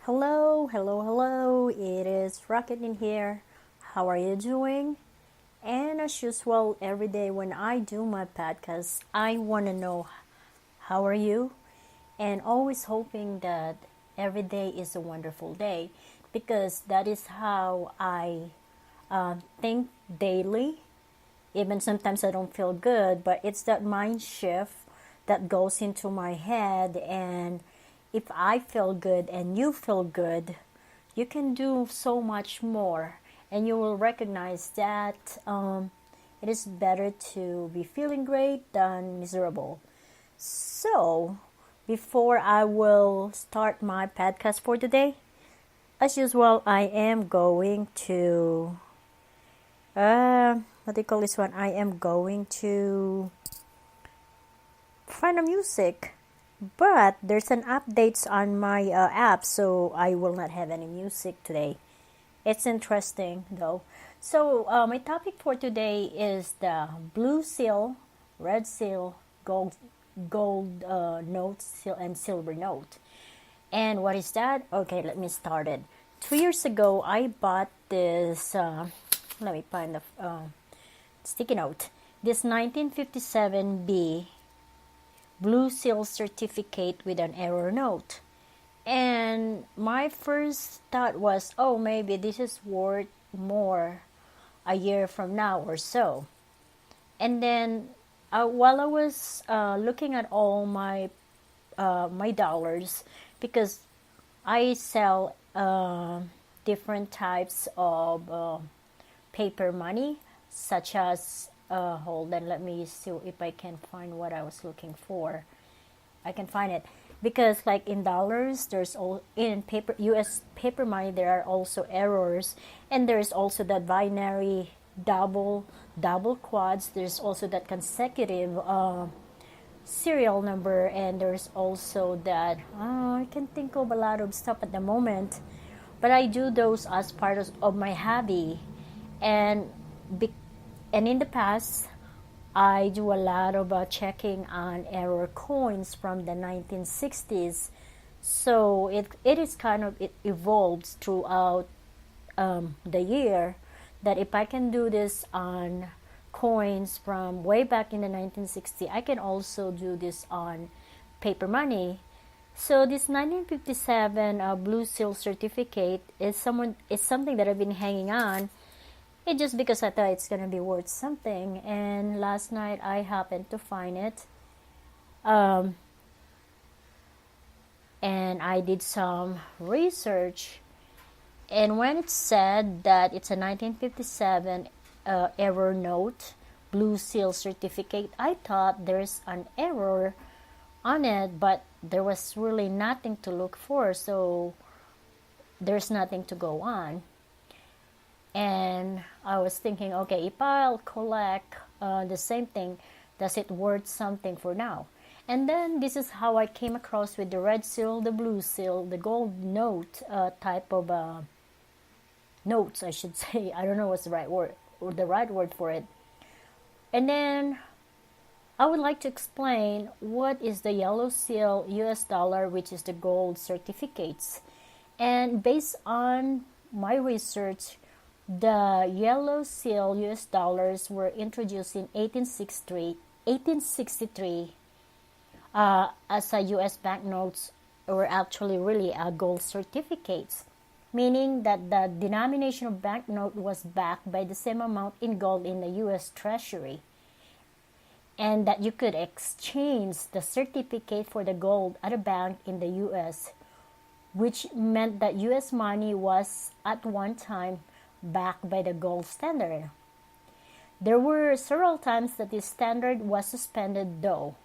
Hello, hello, hello. It is Rocket in here. How are you doing? And as usual, every day when I do my podcast, I want to know how are you? And always hoping that every day is a wonderful day because that is how I think daily. Even sometimes I don't feel good, but it's that mind shift that goes into my head. And if I feel good and you feel good, you can do so much more. And you will recognize that it is better to be feeling great than miserable. So, before I will start my podcast for today, as usual, I am going to what do you call this one? I am going to find a music, but there's an updates on my app, so I will not have any music today. It's interesting though. So my topic for today is the blue seal, red seal, gold note, and silver note. And what is that? Okay, let me start it. 2 years ago, I bought this. Let me find the sticky note. This 1957B blue seal certificate with an error note. And my first thought was, oh, maybe this is worth more a year from now or so. And then while I was looking at all my dollars, because I sell different types of paper money, such as hold on, let me see if I can find what I was looking for. I can find it because, like in dollars, there's all in paper U.S. paper money. There are also errors, and there's also that binary double quads. There's also that consecutive serial number, and there's also that I can think of a lot of stuff at the moment, but I do those as part of my hobby, and and in the past I do a lot of checking on error coins from the 1960s. So it is kind of, it evolves throughout the year, that if I can do this on coins from way back in the 1960s, I can also do this on paper money. So this 1957 Blue Seal certificate is something that I've been hanging on. It just because I thought it's gonna be worth something, and last night I happened to find it, um, and I did some research. And when it said that it's a 1957 error note, Blue Seal certificate, I thought there's an error on it, but there was really nothing to look for, so there's nothing to go on. And I was thinking, okay, if I'll collect the same thing, does it worth something for now? And then this is how I came across with the red seal, the blue seal, the gold note type of notes, I should say. I don't know what's the right word or the right word for it. And then I would like to explain what is the yellow seal US dollar, which is the gold certificates. And based on my research, the yellow seal US dollars were introduced in 1863 as a US banknotes were actually really gold certificates, meaning that the denomination of banknote was backed by the same amount in gold in the US Treasury, and that you could exchange the certificate for the gold at a bank in the US, which meant that US money was at one time backed by the gold standard. There were several times that this standard was suspended, though.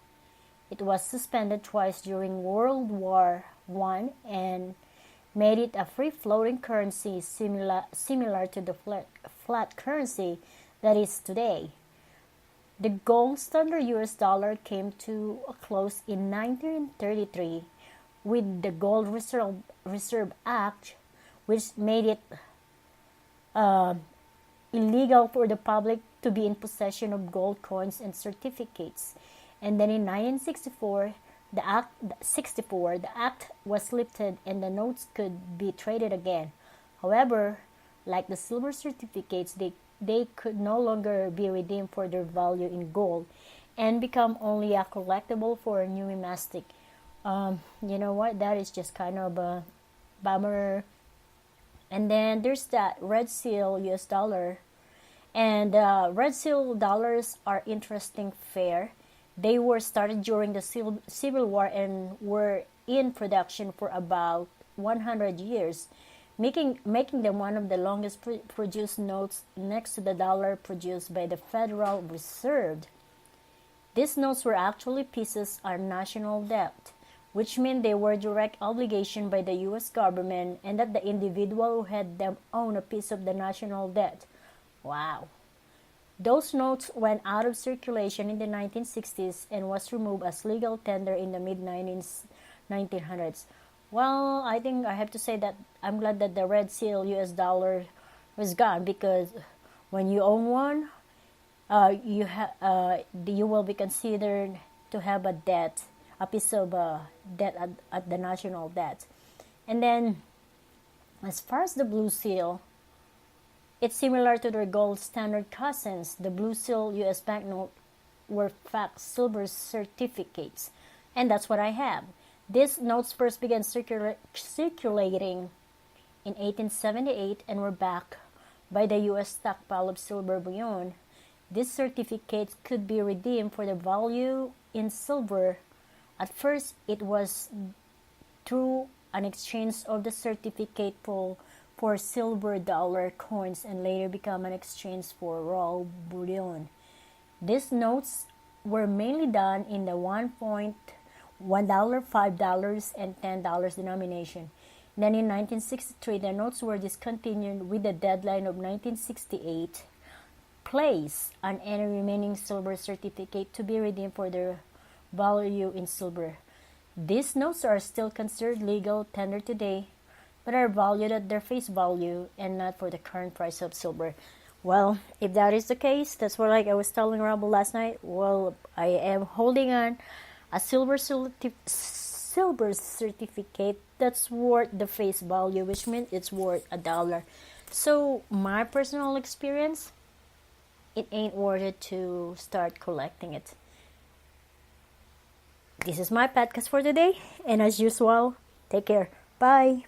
It was suspended twice during World War I and made it a free-floating currency similar to the flat currency that is today. The gold standard US dollar came to a close in 1933 with the Gold Reserve Act, which made it illegal for the public to be in possession of gold coins and certificates. And then in 1964, The Act 64, the act was lifted and the notes could be traded again. However, like the silver certificates, they could no longer be redeemed for their value in gold and become only a collectible for numismatic. You know what? That is just kind of a bummer. And then there's that red seal US dollar. And red seal dollars are interesting fair. They were started during the Civil War and were in production for about 100 years, making them one of the longest produced notes next to the dollar produced by the Federal Reserve. These notes were actually pieces of national debt, which meant they were direct obligation by the U.S. government and that the individual who had them owned a piece of the national debt. Wow. Those notes went out of circulation in the 1960s and was removed as legal tender in the mid-1900s. Well, I think I have to say that I'm glad that the red seal US dollar was gone because when you own one, you will be considered to have a debt, a piece of debt at the national debt. And then, as far as the blue seal, it's similar to their gold standard cousins. The blue seal US banknote were fact silver certificates, and that's what I have. These notes first began circulating in 1878 and were backed by the U.S. stockpile of silver bullion. These certificates could be redeemed for the value in silver. At first, it was through an exchange of the certificate pool for silver dollar coins and later become an exchange for raw bullion. These notes were mainly done in the $1, $5, and $10 denomination. Then in 1963, the notes were discontinued with the deadline of 1968 place on any remaining silver certificate to be redeemed for their value in silver. These notes are still considered legal tender today, but are valued at their face value and not for the current price of silver. Well, if that is the case, that's what like I was telling Rumble last night. Well, I am holding on a silver certificate that's worth the face value, which means it's worth $1. So my personal experience, it ain't worth it to start collecting it. This is my podcast for today, and as usual, take care. Bye.